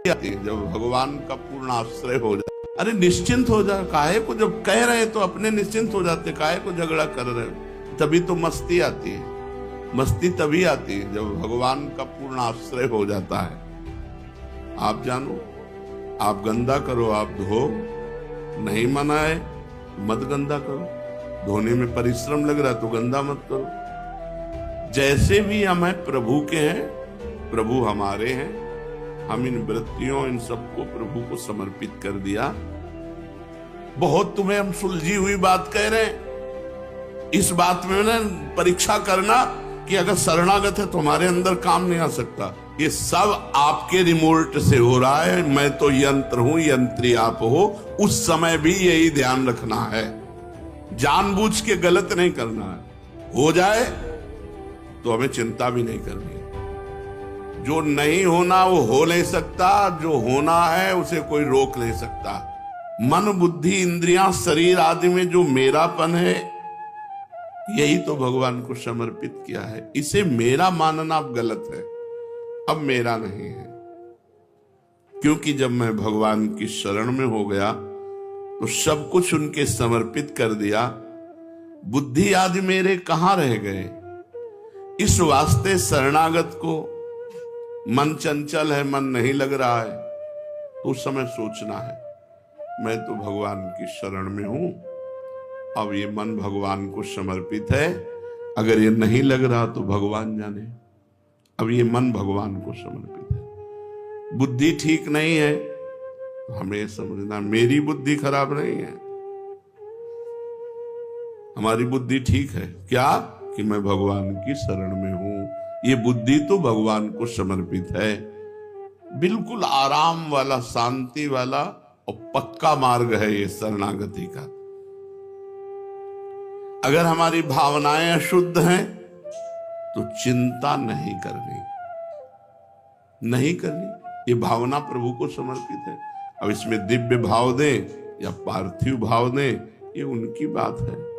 आती है जब भगवान का पूर्ण आश्रय हो जाए। अरे निश्चिंत हो जाए, काहे को जब कह रहे तो अपने निश्चिंत हो जाते, काहे को झगड़ा कर रहे हो। तभी तो मस्ती आती है। मस्ती तभी आती है जब भगवान का पूर्ण आश्रय हो जाता है। आप जानो, आप गंदा करो, आप धो, नहीं मनाए मत गंदा करो। धोने में परिश्रम लग रहा है तो गंदा मत करो। जैसे भी हम हैं प्रभु के हैं, प्रभु हमारे हैं। हम इन वृत्तियों इन सबको प्रभु को समर्पित कर दिया। बहुत तुम्हें हम सुलझी हुई बात कह रहे हैं। इस बात में ना परीक्षा करना कि अगर शरणागत है तो हमारे अंदर काम नहीं आ सकता। ये सब आपके रिमोट से हो रहा है। मैं तो यंत्र हूं, यंत्री आप हो। उस समय भी यही ध्यान रखना है, जानबूझ के गलत नहीं करना है। हो जाए तो हमें चिंता भी नहीं करनी। जो नहीं होना वो हो नहीं सकता, जो होना है उसे कोई रोक नहीं सकता। मन बुद्धि इंद्रियां शरीर आदि में जो मेरापन है, यही तो भगवान को समर्पित किया है। इसे मेरा मानना अब गलत है, अब मेरा नहीं है। क्योंकि जब मैं भगवान की शरण में हो गया तो सब कुछ उनके समर्पित कर दिया। बुद्धि आदि मेरे कहां रह गए। इस वास्ते शरणागत को मन चंचल है, मन नहीं लग रहा है, तो उस समय सोचना है मैं तो भगवान की शरण में हूं। अब ये मन भगवान को समर्पित है। अगर ये नहीं लग रहा तो भगवान जाने। अब ये मन भगवान को समर्पित है। बुद्धि ठीक नहीं है, हमें समझना मेरी बुद्धि खराब नहीं है, हमारी बुद्धि ठीक है। क्या कि मैं भगवान की शरण में हूं। ये बुद्धि तो भगवान को समर्पित है। बिल्कुल आराम वाला, शांति वाला और पक्का मार्ग है ये शरणागति का। अगर हमारी भावनाएं अशुद्ध हैं तो चिंता नहीं करनी, नहीं करनी। ये भावना प्रभु को समर्पित है। अब इसमें दिव्य भाव दें या पार्थिव भाव दें, ये उनकी बात है।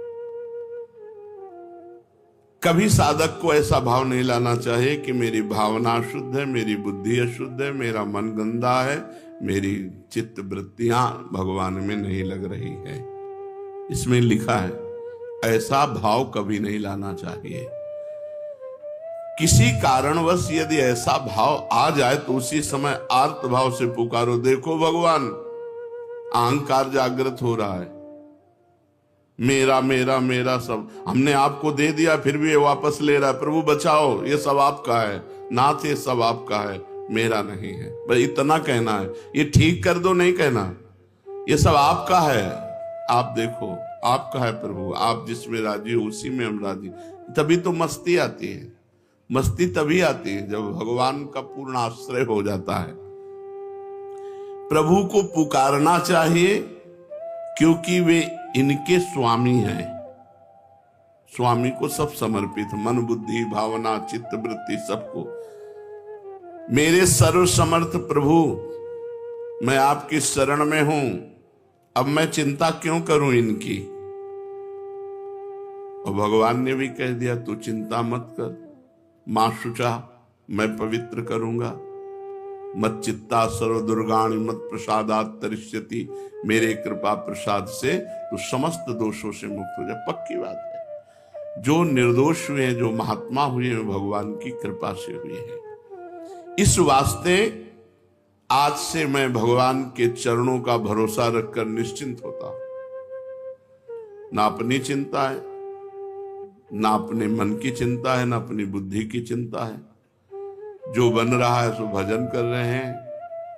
कभी साधक को ऐसा भाव नहीं लाना चाहिए कि मेरी भावना अशुद्ध है, मेरी बुद्धि अशुद्ध है, मेरा मन गंदा है, मेरी चित्त वृत्तियां भगवान में नहीं लग रही है। इसमें लिखा है, ऐसा भाव कभी नहीं लाना चाहिए। किसी कारणवश यदि ऐसा भाव आ जाए तो उसी समय आर्त भाव से पुकारो, देखो भगवान अहंकार जागृत हो रहा है, मेरा मेरा मेरा सब हमने आपको दे दिया, फिर भी ये वापस ले रहा है। प्रभु बचाओ, ये सब आपका है, नाथ ये सब आपका है, मेरा नहीं है। बस इतना कहना है। ये ठीक कर दो नहीं कहना, ये सब आपका है, आप देखो आपका है प्रभु, आप जिसमें राजी हो उसी में हम राजी। तभी तो मस्ती आती है। मस्ती तभी आती है जब भगवान का पूर्ण आश्रय हो जाता है। प्रभु को पुकारना चाहिए क्योंकि वे इनके स्वामी हैं। स्वामी को सब समर्पित, मन बुद्धि भावना चित्त वृत्ति सबको। मेरे सर्व समर्थ प्रभु, मैं आपकी शरण में हूं, अब मैं चिंता क्यों करूं इनकी। और भगवान ने भी कह दिया तू चिंता मत कर, मां शुचा मैं पवित्र करूंगा। मत चित्ता सर्व दुर्गाणि मत प्रसादात तरिष्यति, मेरे कृपा प्रसाद से तो समस्त दोषों से मुक्त हो जाए। पक्की बात है। जो निर्दोष हुए हैं, जो महात्मा हुए हैं, भगवान की कृपा से हुए हैं। इस वास्ते आज से मैं भगवान के चरणों का भरोसा रखकर निश्चिंत होता हूं। ना अपनी चिंता है, ना अपने मन की चिंता है, ना अपनी बुद्धि की चिंता है। जो बन रहा है सो भजन कर रहे हैं,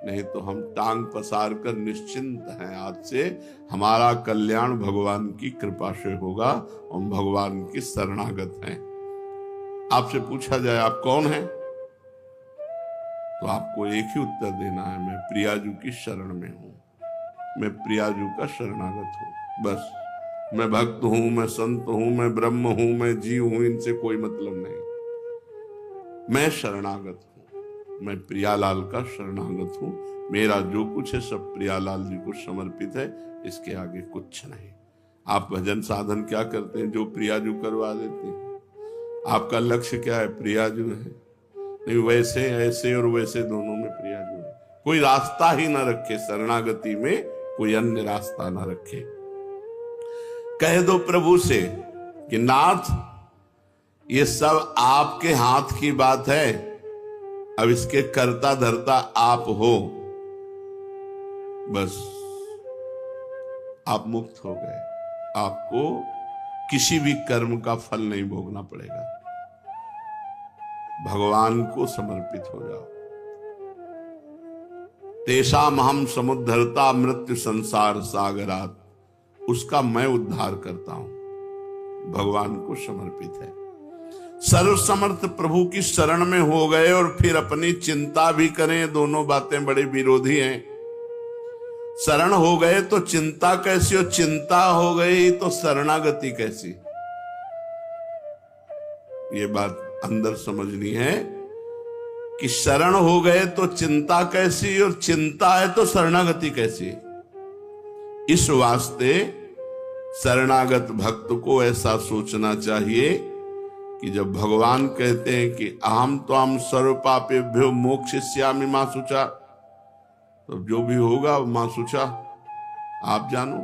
नहीं तो हम टांग पसार कर निश्चिंत हैं। आज से हमारा कल्याण भगवान की कृपा से होगा। हम भगवान की शरणागत हैं। आपसे पूछा जाए आप कौन हैं, तो आपको एक ही उत्तर देना है, मैं प्रियाजू की शरण में हूं, मैं प्रियाजू का शरणागत हूं। बस मैं भक्त हूं, मैं संत हूं, मैं ब्रह्म हूं, मैं जीव हूं, इनसे कोई मतलब नहीं। मैं शरणागत हूं, मैं प्रियालाल का शरणागत हूं। मेरा जो कुछ है सब प्रियालाल जी को समर्पित है, इसके आगे कुछ नहीं। आप भजन साधन क्या करते हैं, जो प्रियाजू करवा देते हैं। आपका लक्ष्य क्या है, प्रियाजू है। नहीं, वैसे ऐसे और वैसे दोनों में प्रियाजू है। कोई रास्ता ही ना रखे, शरणागति में कोई अन्य रास्ता ना रखे। कह दो प्रभु से कि नाथ, ये सब आपके हाथ की बात है, अब इसके कर्ता धर्ता आप हो। बस आप मुक्त हो गए, आपको किसी भी कर्म का फल नहीं भोगना पड़ेगा। भगवान को समर्पित हो जाओ। तेषाम हम समुद्धरता मृत्यु संसार सागरात, उसका मैं उद्धार करता हूं। भगवान को समर्पित है। सर्वसमर्थ प्रभु की शरण में हो गए और फिर अपनी चिंता भी करें, दोनों बातें बड़े विरोधी हैं। शरण हो गए तो चिंता कैसी, और चिंता हो गई तो शरणागति कैसी? ये बात अंदर समझनी है कि शरण हो गए तो चिंता कैसी, और चिंता है तो शरणागति कैसी। इस वास्ते शरणागत भक्त को ऐसा सोचना चाहिए कि जब भगवान कहते हैं कि अहम त्वाम सर्व पापेभ्यो मोक्षयिष्यामि मां शुचा, तो जो भी होगा मां शुचा, आप जानो।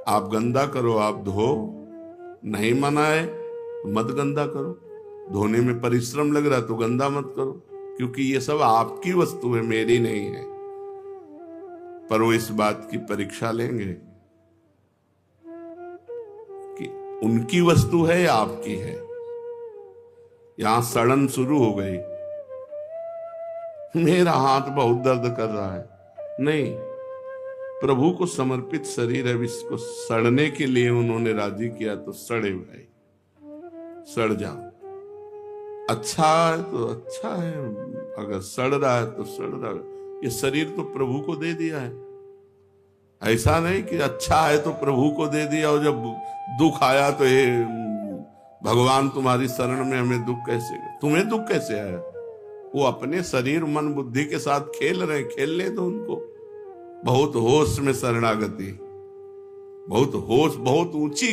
आप गंदा करो, आप धो, नहीं मना है तो मत गंदा करो। धोने में परिश्रम लग रहा है तो गंदा मत करो, क्योंकि ये सब आपकी वस्तु है, मेरी नहीं है। पर वो इस बात की परीक्षा लेंगे कि उनकी वस्तु है या आपकी है। यहां सड़न शुरू हो गई, मेरा हाथ बहुत दर्द कर रहा है। नहीं, प्रभु को समर्पित शरीर है, इसको सड़ने के लिए उन्होंने राजी किया तो सड़े भाई, सड़ जाओ। अच्छा है तो अच्छा है, अगर सड़ रहा है तो सड़ रहा है। ये शरीर तो प्रभु को दे दिया है। ऐसा नहीं कि अच्छा है तो प्रभु को दे दिया और जब दुख आया तो ये भगवान तुम्हारी शरण में, हमें दुख कैसे, तुम्हें दुख कैसे आया? वो अपने शरीर मन बुद्धि के साथ खेल रहे, खेलने दो उनको। बहुत होश में शरणागति, बहुत होश, बहुत ऊंची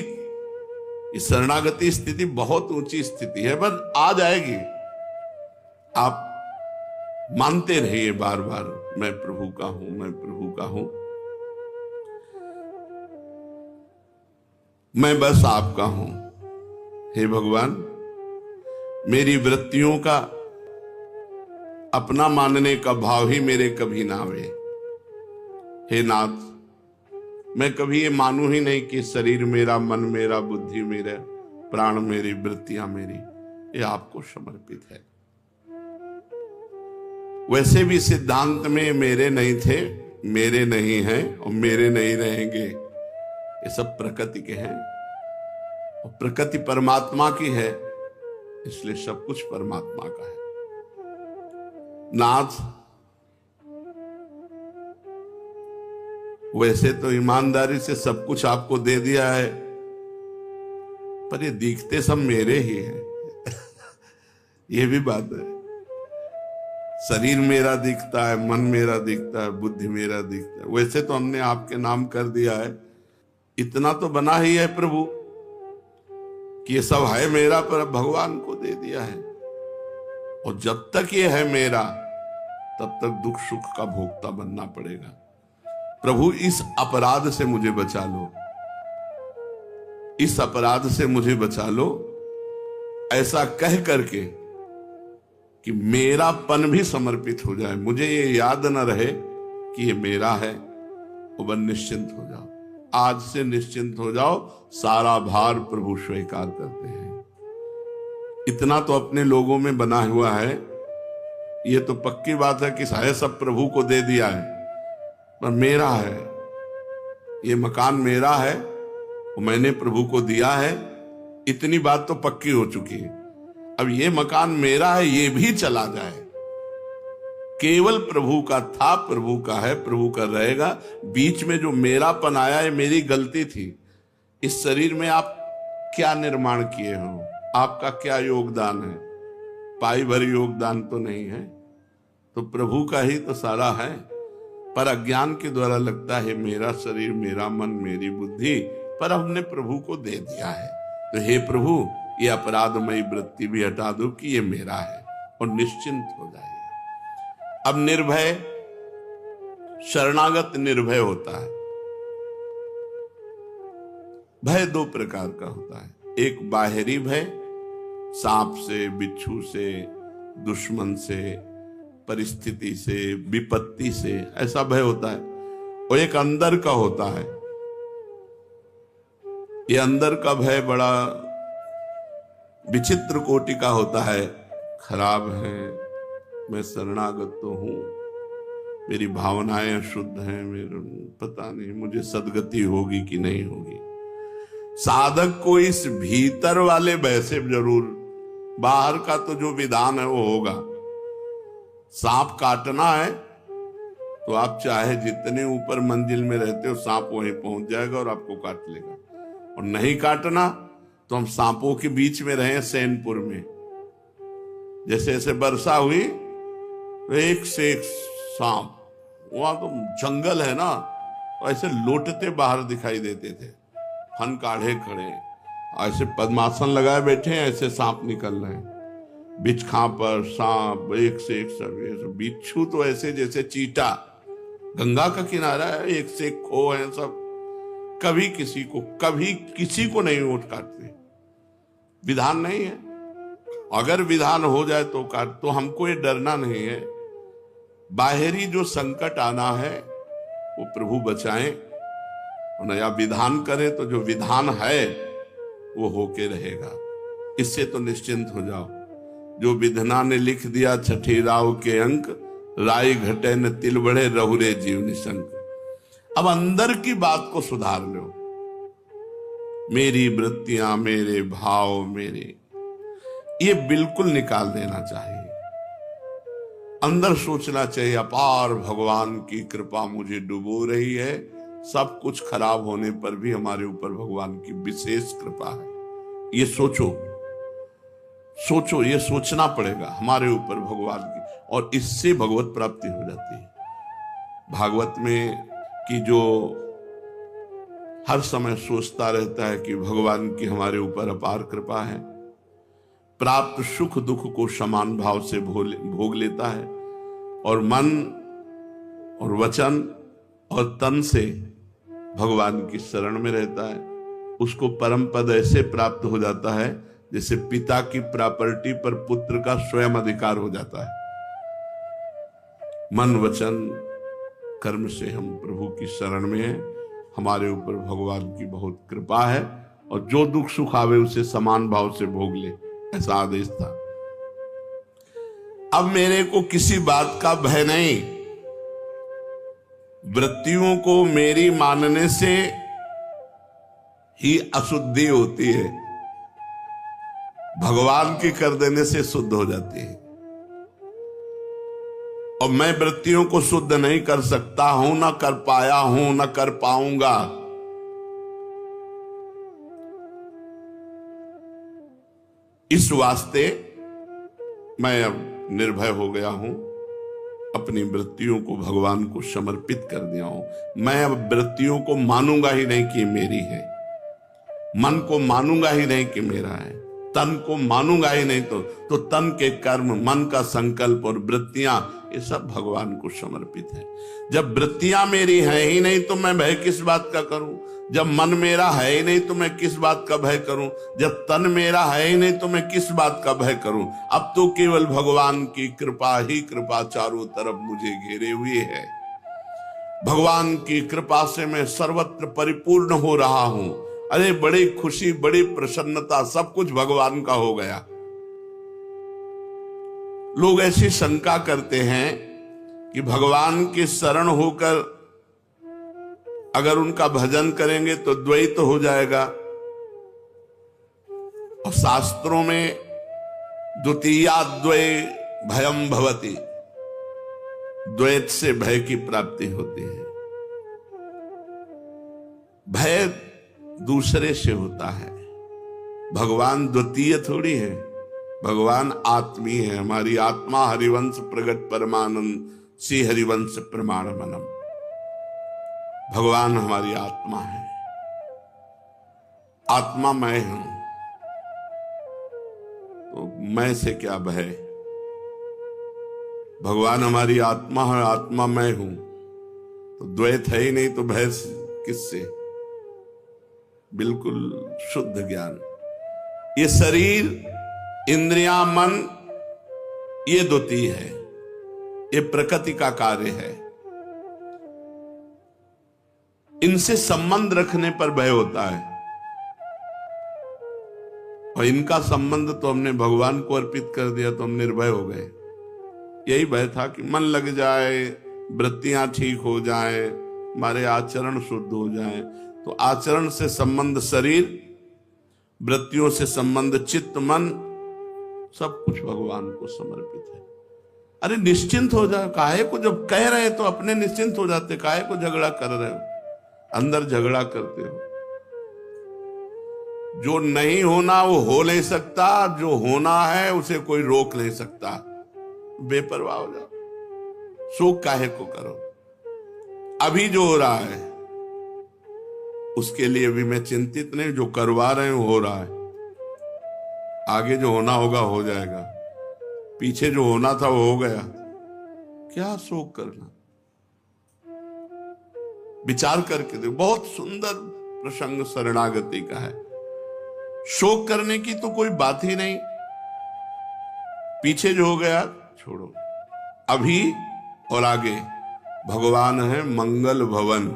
इस शरणागति स्थिति, बहुत ऊंची स्थिति है, बस आ जाएगी। आप मानते रहिए बार बार, मैं प्रभु का हूं, मैं प्रभु का हूं, मैं बस आपका हूं। हे भगवान, मेरी वृत्तियों का अपना मानने का भाव ही मेरे कभी ना आवे। हे नाथ, मैं कभी ये मानूं ही नहीं कि शरीर मेरा, मन मेरा, बुद्धि मेरा, प्राण मेरी, वृत्तियां मेरी, ये आपको समर्पित है। वैसे भी सिद्धांत में मेरे नहीं थे, मेरे नहीं हैं और मेरे नहीं रहेंगे, ये सब प्रकृति के हैं और प्रकृति परमात्मा की है, इसलिए सब कुछ परमात्मा का है। नाथ, वैसे तो ईमानदारी से सब कुछ आपको दे दिया है, पर ये दिखते सब मेरे ही हैं। ये भी बात है। शरीर मेरा दिखता है, मन मेरा दिखता है, बुद्धि मेरा दिखता है। वैसे तो हमने आपके नाम कर दिया है, इतना तो बना ही है प्रभु कि ये सब है मेरा, पर भगवान को दे दिया है। और जब तक ये है मेरा, तब तक दुख सुख का भोक्ता बनना पड़ेगा। प्रभु, इस अपराध से मुझे बचा लो, इस अपराध से मुझे बचा लो, ऐसा कह करके कि मेरापन भी समर्पित हो जाए, मुझे ये याद न रहे कि ये मेरा है। और बस निश्चिंत हो जाओ, आज से निश्चिंत हो जाओ, सारा भार प्रभु स्वीकार करते हैं। इतना तो अपने लोगों में बना हुआ है, ये तो पक्की बात है कि शायद सब प्रभु को दे दिया है, पर मेरा है, ये मकान मेरा है और मैंने प्रभु को दिया है, इतनी बात तो पक्की हो चुकी है। अब ये मकान मेरा है, ये भी चला जाए, केवल प्रभु का था, प्रभु का है, प्रभु का रहेगा। बीच में जो मेरापन आया है, मेरी गलती थी। इस शरीर में आप क्या निर्माण किए हो, आपका क्या योगदान है? पाई भरी योगदान तो नहीं है, तो प्रभु का ही तो सारा है। पर अज्ञान के द्वारा लगता है मेरा शरीर, मेरा मन, मेरी बुद्धि, पर हमने प्रभु को दे दिया है। तो हे प्रभु, ये अपराधमयी वृत्ति भी हटा दो कि ये मेरा है और निश्चिंत हो जाइए। अब निर्भय शरणागत निर्भय होता है। भय दो प्रकार का होता है, एक बाहरी भय, सांप से, बिच्छू से, दुश्मन से, परिस्थिति से, विपत्ति से, ऐसा भय होता है। और एक अंदर का होता है। ये अंदर का भय बड़ा विचित्र कोटि का होता है। खराब है, मैं शरणागत तो हूं, मेरी भावनाएं अशुद्ध हैं, मेरे पता नहीं मुझे सदगति होगी कि नहीं होगी। साधक को इस भीतर वाले भय से जरूर, बाहर का तो जो विधान है वो होगा। सांप काटना है तो आप चाहे जितने ऊपर मंजिल में रहते हो, सांप वहीं पहुंच जाएगा और आपको काट लेगा। और नहीं काटना तो हम सांपों के बीच में रहे सैनपुर में, जैसे जैसे वर्षा हुई तो एक से एक सांप, वहां तो जंगल है ना, तो ऐसे लोटते बाहर दिखाई देते थे, फन काढ़े खड़े, ऐसे पद्मासन लगाए बैठे हैं, ऐसे सांप निकल रहे हैं। बिछखा पर सांप एक से एक, सब बिच्छू तो ऐसे जैसे चीटा, गंगा का किनारा है, एक से एक खो है सब, कभी किसी को नहीं वोट काटते। विधान नहीं है, अगर विधान हो जाए तो काट, तो हमको ये डरना नहीं है। बाहरी जो संकट आना है वो प्रभु बचाएं, और नया विधान करें तो जो विधान है वो होके रहेगा। इससे तो निश्चिंत हो जाओ। जो विधना ने लिख दिया छठी राव के अंक, राय घटे न तिल बढ़े, रहुरे जीव निशंक। अब अंदर की बात को सुधार लो। मेरी वृत्तियां, मेरे भाव, मेरे, ये बिल्कुल निकाल देना चाहिए। अंदर सोचना चाहिए, अपार भगवान की कृपा मुझे डुबो रही है। सब कुछ खराब होने पर भी हमारे ऊपर भगवान की विशेष कृपा है। ये सोचो, ये सोचना पड़ेगा हमारे ऊपर भगवान की, और इससे भगवत प्राप्ति हो जाती है। भागवत में कि जो हर समय सोचता रहता है कि भगवान की हमारे ऊपर अपार कृपा है, प्राप्त सुख दुख को समान भाव से भोग लेता है, और मन और वचन और तन से भगवान की शरण में रहता है, उसको परम पद ऐसे प्राप्त हो जाता है जैसे पिता की प्रॉपर्टी पर पुत्र का स्वयं अधिकार हो जाता है। मन वचन कर्म से हम प्रभु की शरण में हैं। हमारे ऊपर भगवान की बहुत कृपा है, और जो दुख सुख आवे उसे समान भाव से भोग ले, ऐसा आदेश था। अब मेरे को किसी बात का भय नहीं। वृत्तियों को मेरी मानने से ही अशुद्धि होती है, भगवान की कर देने से शुद्ध हो जाती है। और मैं वृत्तियों को शुद्ध नहीं कर सकता हूं, न कर पाया हूं, न कर पाऊंगा। इस वास्ते मैं अब निर्भय हो गया हूं, अपनी वृत्तियों को भगवान को समर्पित कर दिया हूं। मैं अब वृत्तियों को मानूंगा ही नहीं कि मेरी है, मन को मानूंगा ही नहीं कि मेरा है, तन को मानूंगा ही नहीं, तो तन के कर्म, मन का संकल्प और वृत्तियां, ये सब भगवान को समर्पित है। जब वृत्तियां मेरी हैं ही नहीं तो मैं भय किस बात का करूं? जब मन मेरा है ही नहीं तो मैं किस बात का भय करूं? जब तन मेरा है ही नहीं तो मैं किस बात का भय करूं? अब तो केवल भगवान की कृपा ही कृपा चारों तरफ मुझे घेरे हुए है। भगवान की कृपा से मैं सर्वत्र परिपूर्ण हो रहा हूं। अरे बड़ी खुशी, बड़ी प्रसन्नता, सब कुछ भगवान का हो गया। लोग ऐसी शंका करते हैं कि भगवान की शरण होकर अगर उनका भजन करेंगे तो द्वैत हो जाएगा। और शास्त्रों में द्वितीयाद्वय भयम भवति, द्वैत से भय की प्राप्ति होती है। भय दूसरे से होता है, भगवान द्वितीय थोड़ी है, भगवान आत्मी है। हमारी आत्मा हरिवंश प्रगट परमानंद सी हरिवंश प्रमाण मनम। भगवान हमारी आत्मा है, आत्मा मैं हूं, तो मैं से क्या भय? भगवान हमारी आत्मा है, आत्मा मैं हूं, तो द्वैत है ही नहीं तो भय किससे? बिल्कुल शुद्ध ज्ञान। ये शरीर, इंद्रियां, मन, ये द्वितीय है, ये प्रकृति का कार्य है। इनसे संबंध रखने पर भय होता है, और इनका संबंध तो हमने भगवान को अर्पित कर दिया तो हम निर्भय हो गए। यही भय था कि मन लग जाए, वृत्तियां ठीक हो जाए, हमारे आचरण शुद्ध हो जाए। तो आचरण से संबंध शरीर, वृत्तियों से संबंध चित्त, मन, सब कुछ भगवान को समर्पित है। अरे निश्चिंत हो जाए, काहे को जब कह रहे तो अपने निश्चिंत हो जाते, काहे को झगड़ा कर रहे हो, अंदर झगड़ा करते हो। जो नहीं होना वो हो नहीं सकता, जो होना है उसे कोई रोक नहीं सकता। बेपरवाह हो जाओ, शोक काहे को करो। अभी जो हो रहा है उसके लिए भी मैं चिंतित नहीं, जो करवा रहे हैं हो रहा है, आगे जो होना होगा हो जाएगा, पीछे जो होना था वो हो गया, क्या शोक करना। विचार करके देखो, बहुत सुंदर प्रसंग शरणागति का है। शोक करने की तो कोई बात ही नहीं, पीछे जो हो गया छोड़ो, अभी और आगे भगवान है मंगल भवन।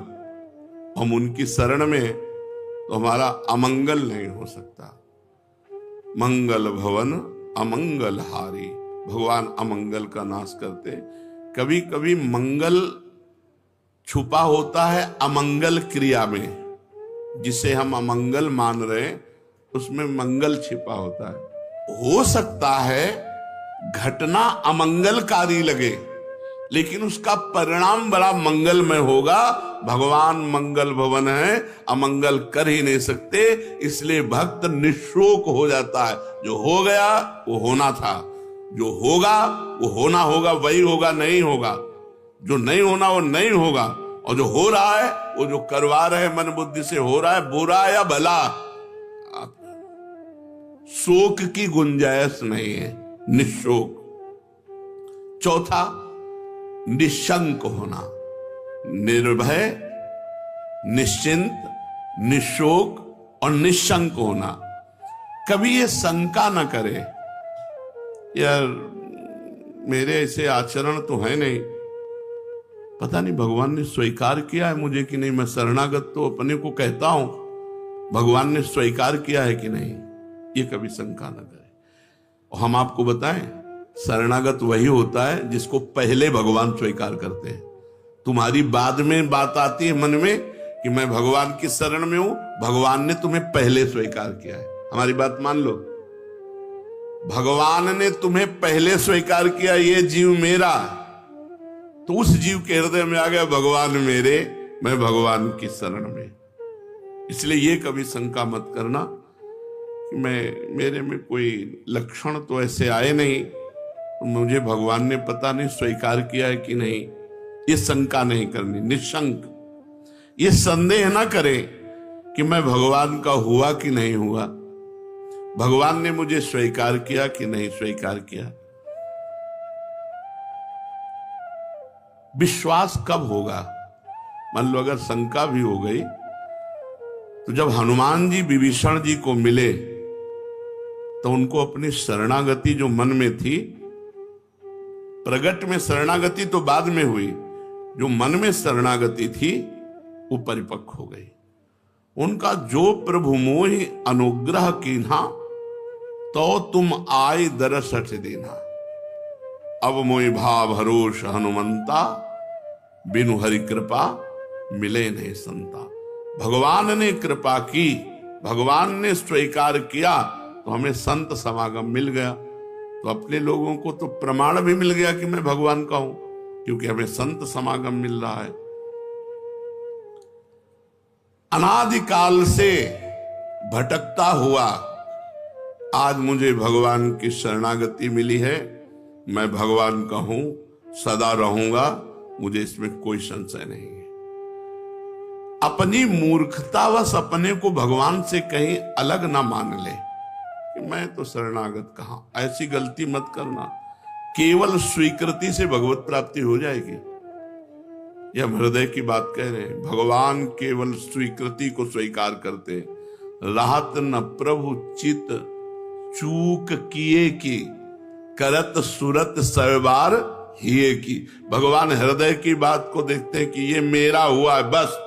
हम उनकी शरण में तो हमारा अमंगल नहीं हो सकता। मंगल भवन अमंगल हारी, भगवान अमंगल का नाश करते। कभी कभी मंगल छुपा होता है अमंगल क्रिया में, जिसे हम अमंगल मान रहे हैं उसमें मंगल छिपा होता है। हो सकता है घटना अमंगलकारी लगे, लेकिन उसका परिणाम बड़ा मंगलमय होगा। भगवान मंगल भवन है, अमंगल कर ही नहीं सकते, इसलिए भक्त निशोक हो जाता है। जो हो गया वो होना था, जो होगा वो होना होगा, वही होगा, नहीं होगा। जो नहीं होना वो नहीं होगा, और जो हो रहा है वो जो करवा रहे मन बुद्धि से हो रहा है, बुरा या भला, शोक की गुंजाइश नहीं है, निशोक। चौथा, निशंक होना, निर्भय, निश्चिंत, निशोक और निशंक होना। कभी ये शंका न करे, यार मेरे ऐसे आचरण तो है नहीं, पता नहीं भगवान ने स्वीकार किया है मुझे कि नहीं। मैं शरणागत तो अपने को कहता हूं, भगवान ने स्वीकार किया है कि नहीं, ये कभी शंका न करे। और हम आपको बताएं, शरणागत वही होता है जिसको पहले भगवान स्वीकार करते हैं। तुम्हारी बाद में बात आती है मन में कि मैं भगवान की शरण में हूं, भगवान ने तुम्हें पहले स्वीकार किया है। हमारी बात मान लो, भगवान ने तुम्हें पहले स्वीकार किया, ये जीव मेरा, तो उस जीव के हृदय में आ गया भगवान मेरे, मैं भगवान की शरण में। इसलिए ये कभी शंका मत करना कि मेरे में कोई लक्षण तो ऐसे आए नहीं, मुझे भगवान ने पता नहीं स्वीकार किया है कि नहीं। ये शंका नहीं करनी, निशंक। ये संदेह ना करें कि मैं भगवान का हुआ कि नहीं हुआ, भगवान ने मुझे स्वीकार किया कि नहीं स्वीकार किया। विश्वास कब होगा? मान लो अगर शंका भी हो गई, तो जब हनुमान जी विभीषण जी को मिले तो उनको अपनी शरणागति जो मन में थी, प्रगट में शरणागति तो बाद में हुई, जो मन में शरणागति थी वो परिपक्व हो गई। उनका जो प्रभु मोहि अनुग्रह कीन्हा, तो तुम आय दरस हठ देना। अब मोहि भाव हरोष हनुमंता, बिनु हरि कृपा मिले नहीं संता। भगवान ने कृपा की, भगवान ने स्वीकार किया, तो हमें संत समागम मिल गया। तो अपने लोगों को तो प्रमाण भी मिल गया कि मैं भगवान का हूं, क्योंकि हमें संत समागम मिल रहा है। अनादिकाल से भटकता हुआ आज मुझे भगवान की शरणागति मिली है, मैं भगवान का हूं, सदा रहूंगा, मुझे इसमें कोई संशय नहीं है। अपनी मूर्खतावश अपने को भगवान से कहीं अलग ना मान ले कि मैं तो शरणागत कहां। ऐसी गलती मत करना। केवल स्वीकृति से भगवत प्राप्ति हो जाएगी, ये हम हृदय की बात कह रहे हैं। भगवान केवल स्वीकृति को स्वीकार करते, राहत न प्रभु चित चूक किए की, करत सुरत सैबार हिए की। भगवान हृदय की बात को देखते हैं कि ये मेरा हुआ है, बस।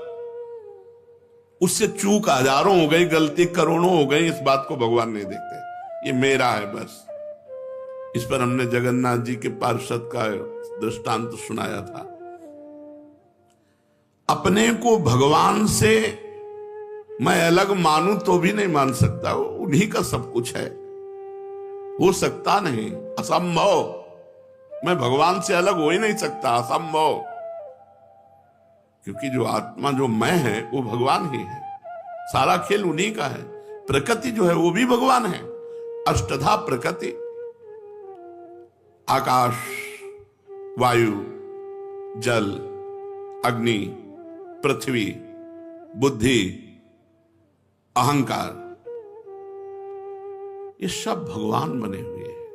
उससे चूक हजारों हो गई, गलती करोड़ों हो गई, इस बात को भगवान नहीं देखते। ये मेरा है बस। इस पर हमने जगन्नाथ जी के पार्षद का दृष्टांत सुनाया था। अपने को भगवान से मैं अलग मानूं तो भी नहीं मान सकता, वो उन्हीं का सब कुछ है, हो सकता नहीं, असंभव। मैं भगवान से अलग हो ही नहीं सकता, असंभव। क्योंकि जो आत्मा, जो मैं है, वो भगवान ही है। सारा खेल उन्हीं का है। प्रकृति जो है वो भी भगवान है। अष्टधा प्रकृति, आकाश, वायु, जल, अग्नि, पृथ्वी, बुद्धि, अहंकार, ये सब भगवान बने हुए हैं।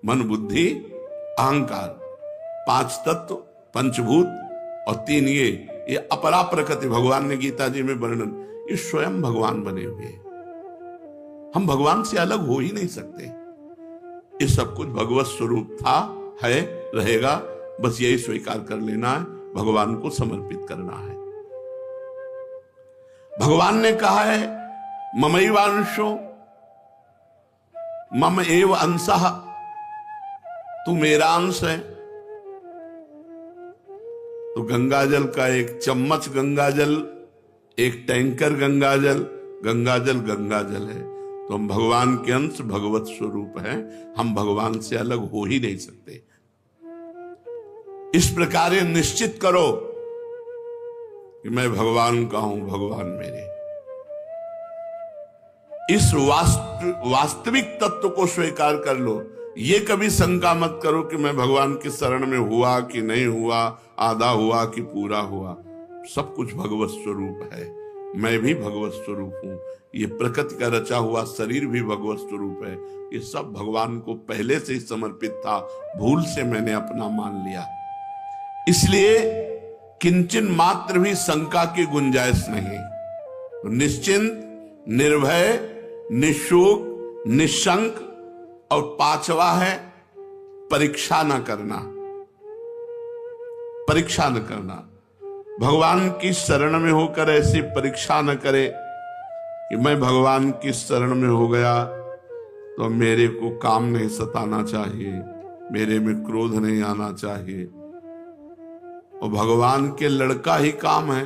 मन, बुद्धि, अहंकार, 5 तत्व, पंचभूत और 3 ये अपरा प्रकृति। भगवान ने गीता जी में वर्णन, ये स्वयं भगवान बने हुए हैं। हम भगवान से अलग हो ही नहीं सकते। ये सब कुछ भगवत स्वरूप था, है, रहेगा। बस यही स्वीकार कर लेना है, भगवान को समर्पित करना है। भगवान ने कहा है ममैवांशो मम एव अंशः, तू मेरा अंश है। तो गंगाजल का एक चम्मच गंगाजल, एक टैंकर गंगाजल, गंगाजल गंगाजल है। तो हम भगवान के अंश, भगवत स्वरूप हैं। हम भगवान से अलग हो ही नहीं सकते। इस प्रकार निश्चित करो कि मैं भगवान का हूं, भगवान मेरे। इस वास्तविक तत्व को स्वीकार कर लो। ये कभी शंका मत करो कि मैं भगवान की शरण में हुआ कि नहीं हुआ, आधा हुआ कि पूरा हुआ। सब कुछ भगवत स्वरूप है। मैं भी भगवत स्वरूप हूं। ये प्रकृति का रचा हुआ शरीर भी भगवत स्वरूप है। ये सब भगवान को पहले से ही समर्पित था, भूल से मैंने अपना मान लिया। इसलिए किंचन मात्र भी शंका की गुंजाइश नहीं। तो निश्चिंत, निर्भय, निशोक, निशंक। और 5वां है परीक्षा न करना। परीक्षा न करना, भगवान की शरण में होकर ऐसी परीक्षा न करे कि मैं भगवान की शरण में हो गया तो मेरे को काम नहीं सताना चाहिए, मेरे में क्रोध नहीं आना चाहिए। और भगवान के लड़का ही काम है,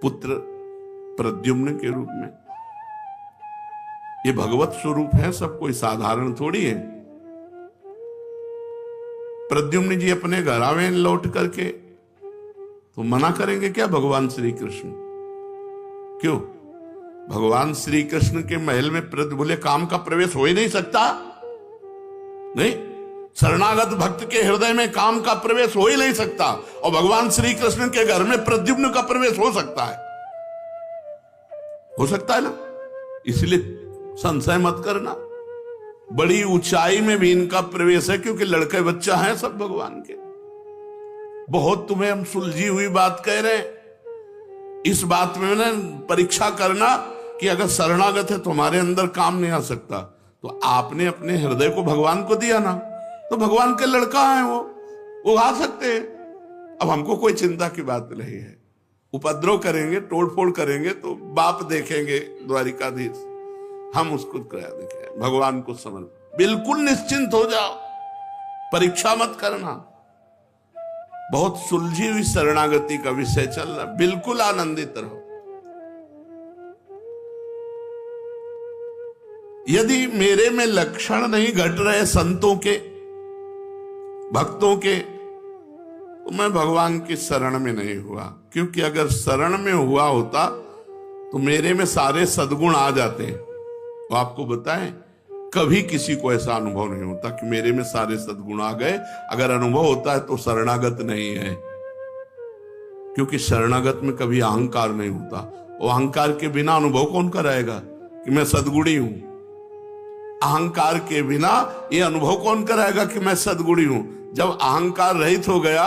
पुत्र प्रद्युम्न के रूप में। ये भगवत स्वरूप है, सब कोई साधारण थोड़ी है। प्रद्युम्न जी अपने घर आवे लौट करके तो मना करेंगे क्या भगवान श्री कृष्ण? क्यों? भगवान श्री कृष्ण के महल में बोले काम का प्रवेश हो ही नहीं सकता। नहीं, शरणागत भक्त के हृदय में काम का प्रवेश हो ही नहीं सकता। और भगवान श्री कृष्ण के घर में प्रद्युम्न का प्रवेश हो सकता है, हो सकता है ना। इसलिए संशय मत करना, बड़ी ऊंचाई में भी इनका प्रवेश है, क्योंकि लड़के बच्चा हैं सब भगवान के। बहुत तुम्हें हम सुलझी हुई बात कह रहे हैं। इस बात में ना परीक्षा करना कि अगर शरणागत है तुम्हारे अंदर काम नहीं आ सकता, तो आपने अपने हृदय को भगवान को दिया ना, तो भगवान के लड़का है वो आ सकते हैं। अब हमको कोई चिंता की बात नहीं है। उपद्रव करेंगे, तोड़फोड़ करेंगे तो बाप देखेंगे द्वारिकाधीश, हम उसको देखें। भगवान को समझ, बिल्कुल निश्चिंत हो जाओ, परीक्षा मत करना। बहुत सुलझी हुई शरणागति का विषय चल रहा, बिल्कुल आनंदित रहो। यदि मेरे में लक्षण नहीं घट रहे संतों के, भक्तों के, तो मैं भगवान की शरण में नहीं हुआ। क्योंकि अगर शरण में हुआ होता तो मेरे में सारे सद्गुण आ जाते। तो आपको बताएं, कभी किसी को ऐसा अनुभव नहीं होता कि मेरे में सारे सद्गुण आ गए। अगर अनुभव होता है तो शरणागत नहीं है, क्योंकि शरणागत में कभी अहंकार नहीं होता। और अहंकार के बिना अनुभव कौन कराएगा कि मैं सद्गुणी हूं? अहंकार के बिना ये अनुभव कौन कराएगा कि मैं सद्गुणी हूं? जब अहंकार रहित हो गया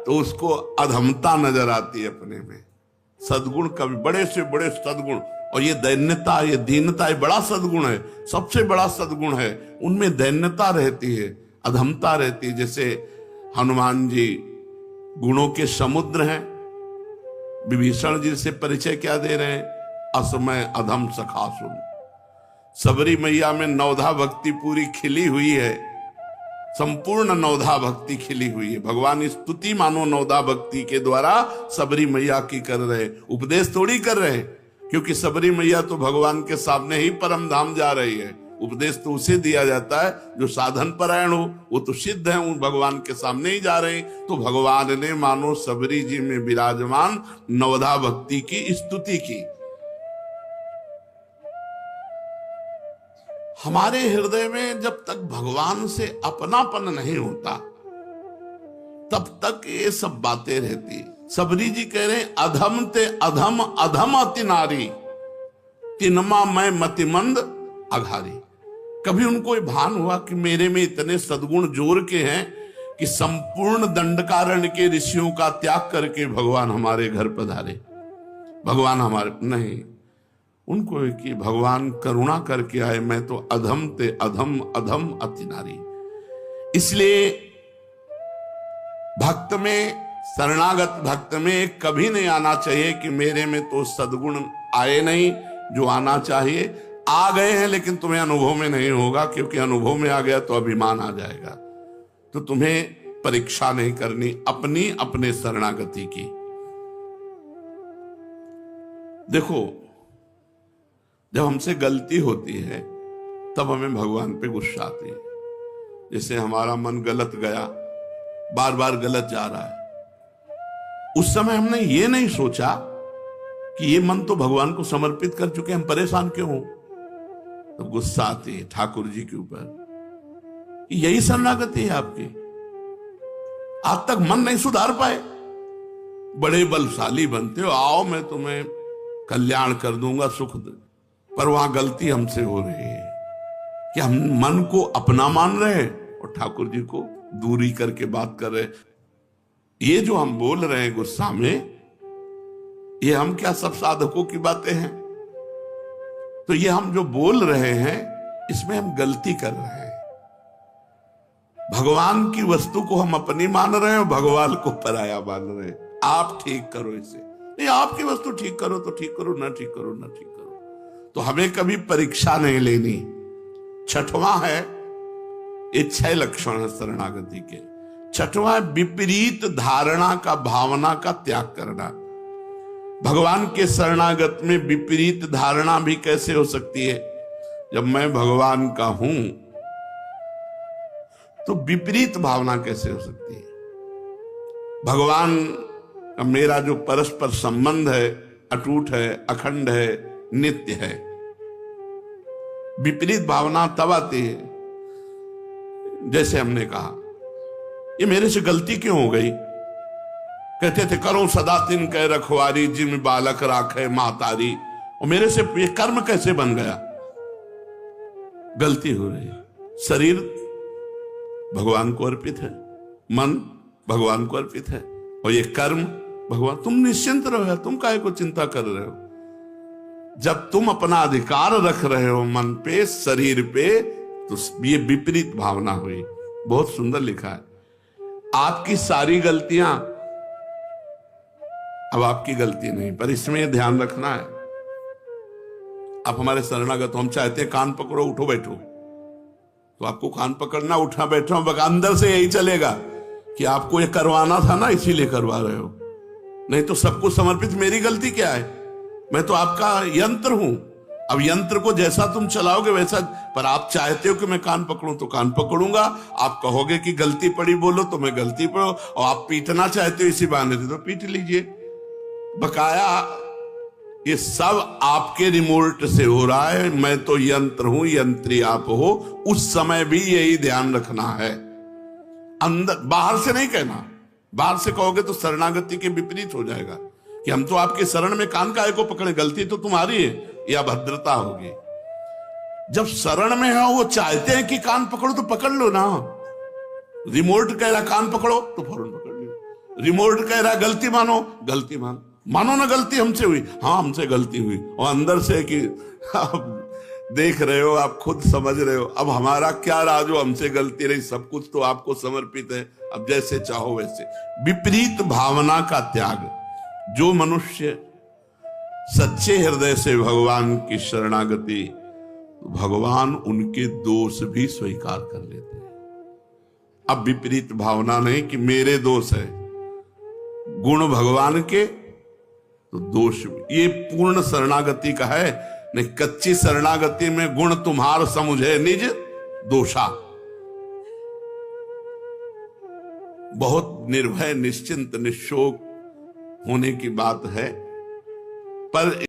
तो उसको अधमता नजर आती है अपने में। सद्गुण कभी बड़े से बड़े सद्गुण, और ये दैन्यता, ये दीनता, ये बड़ा सद्गुण है, सबसे बड़ा सद्गुण है। उनमें दैन्यता रहती है, अधमता रहती है। जैसे हनुमान जी गुणों के समुद्र हैं, विभीषण जी से परिचय क्या दे रहे हैं? असमय अधम सखासुर। सबरी मैया में नवधा भक्ति पूरी खिली हुई है, संपूर्ण नवधा भक्ति खिली हुई है। भगवान स्तुति मानो नवधा भक्ति के द्वारा सबरी मैया की कर रहे, उपदेश थोड़ी कर रहे, क्योंकि सबरी मैया तो भगवान के सामने ही परम धाम जा रही है। उपदेश तो उसे दिया जाता है जो साधन परायण हो, वो तो सिद्ध है, उन भगवान के सामने ही जा रहे हैं। तो भगवान ने मानो सबरी जी में विराजमान नवधा भक्ति की स्तुति की। हमारे हृदय में जब तक भगवान से अपनापन नहीं होता तब तक ये सब बातें रहती। सबरी जी कह रहे अधम ते अधम अधम अति नारी, तिनमा मैं मतिमंद अघारी। कभी उनको ये भान हुआ कि मेरे में इतने सद्गुण जोर के हैं कि संपूर्ण दंडकारण्य के ऋषियों का त्याग करके भगवान हमारे घर पधारे? भगवान हमारे नहीं, उनको कि भगवान करुणा करके आए, मैं तो अधम ते अधम अधम अति नारी। इसलिए भक्त में, शरणागत भक्त में कभी नहीं आना चाहिए कि मेरे में तो सद्गुण आए नहीं जो आना चाहिए। आ गए हैं लेकिन तुम्हें अनुभव में नहीं होगा, क्योंकि अनुभव में आ गया तो अभिमान आ जाएगा। तो तुम्हें परीक्षा नहीं करनी अपनी अपने शरणागति की। देखो, जब हमसे गलती होती है तब हमें भगवान पे गुस्सा आती है। जैसे हमारा मन गलत गया, बार बार गलत जा रहा है, उस समय हमने ये नहीं सोचा कि ये मन तो भगवान को समर्पित कर चुके, हम परेशान क्यों हो? तो गुस्सा आती है ठाकुर जी के ऊपर। यही शरणागति है आपकी। आज तक मन नहीं सुधार पाए, बड़े बलशाली बनते हो, आओ मैं तुम्हें कल्याण कर दूंगा, सुख दे, पर वहां गलती हमसे हो रही है कि हम मन को अपना मान रहे और ठाकुर जी को दूरी करके बात कर रहे। ये जो हम बोल रहे हैं गुस्सा में, ये हम क्या सब साधकों की बातें हैं? तो ये हम जो बोल रहे हैं इसमें हम गलती कर रहे हैं। भगवान की वस्तु को हम अपनी मान रहे हैं और भगवान को पराया मान रहे हैं। आप ठीक करो इसे, नहीं आपकी वस्तु ठीक करो तो ठीक करो, ना ठीक करो ना ठीक करो। तो हमें कभी परीक्षा नहीं लेनी। छठवां है, ये 6 लक्षण है शरणागति के। छठवां है विपरीत धारणा का, भावना का त्याग करना। भगवान के शरणागत में विपरीत धारणा भी कैसे हो सकती है? जब मैं भगवान का हूं तो विपरीत भावना कैसे हो सकती है? भगवान का मेरा जो परस्पर संबंध है अटूट है, अखंड है, नित्य है। विपरीत भावना तब आती है जैसे हमने कहा ये मेरे से गलती क्यों हो गई। कहते थे करो सदा तिन कह रखवारी, जिम बालक राखे महतारी। और मेरे से ये कर्म कैसे बन गया? गलती हो रही है। शरीर भगवान को अर्पित है, मन भगवान को अर्पित है, और ये कर्म भगवान। तुम निश्चिंत रहो, तुम काहे को चिंता कर रहे हो? जब तुम अपना अधिकार रख रहे हो मन पे, शरीर पे, तो ये विपरीत भावना हुई। बहुत सुंदर लिखा है, आपकी सारी गलतियां अब आपकी गलती नहीं, पर इसमें ध्यान रखना है। आप हमारे शरणागत, हम चाहते हैं कान पकड़ो उठो बैठो, तो आपको कान पकड़ना उठना बैठना, अंदर से यही चलेगा कि आपको ये करवाना था ना, इसीलिए करवा रहे हो। नहीं तो सबको समर्पित मेरी गलती क्या है? मैं तो आपका यंत्र हूं। अब यंत्र को जैसा तुम चलाओगे वैसा, पर आप चाहते हो कि मैं कान पकड़ूं तो कान पकड़ूंगा, आप कहोगे कि गलती पड़ी बोलो तो मैं गलती पड़ो, और आप पीटना चाहते हो इसी बहाने से तो पीट लीजिए। बकाया ये सब आपके रिमोट से हो रहा है। मैं तो यंत्र हूं, यंत्री आप हो। उस समय भी यही ध्यान रखना है, अंदर बाहर से नहीं कहना। बाहर से कहोगे तो शरणागति के विपरीत हो जाएगा कि हम तो आपके शरण में कान काहे को पकड़े, गलती तो तुम्हारी है, या अभद्रता होगी। जब शरण में हो वो चाहते हैं कि कान पकड़ो तो पकड़ लो ना। रिमोट कह रहा कान पकड़ो तो फौरन पकड़ लो, रिमोट कह रहा गलती मानो, गलती मानो ना, गलती हमसे हुई, हाँ हमसे गलती हुई, और अंदर से कि आप देख रहे हो, आप खुद समझ रहे हो, अब हमारा क्या राज, हमसे गलती रही, सब कुछ तो आपको समर्पित है, अब जैसे चाहो वैसे। विपरीत भावना का त्याग। जो मनुष्य सच्चे हृदय से भगवान की शरणागति, भगवान उनके दोष भी स्वीकार कर लेते हैं। अब विपरीत भावना नहीं कि मेरे दोष है, गुण भगवान के तो दोष भी। ये पूर्ण शरणागति का है, नहीं कच्ची शरणागति में गुण तुम्हार समुझे निज दोषा। बहुत निर्भय निश्चिंत निशोक होने की बात है, पर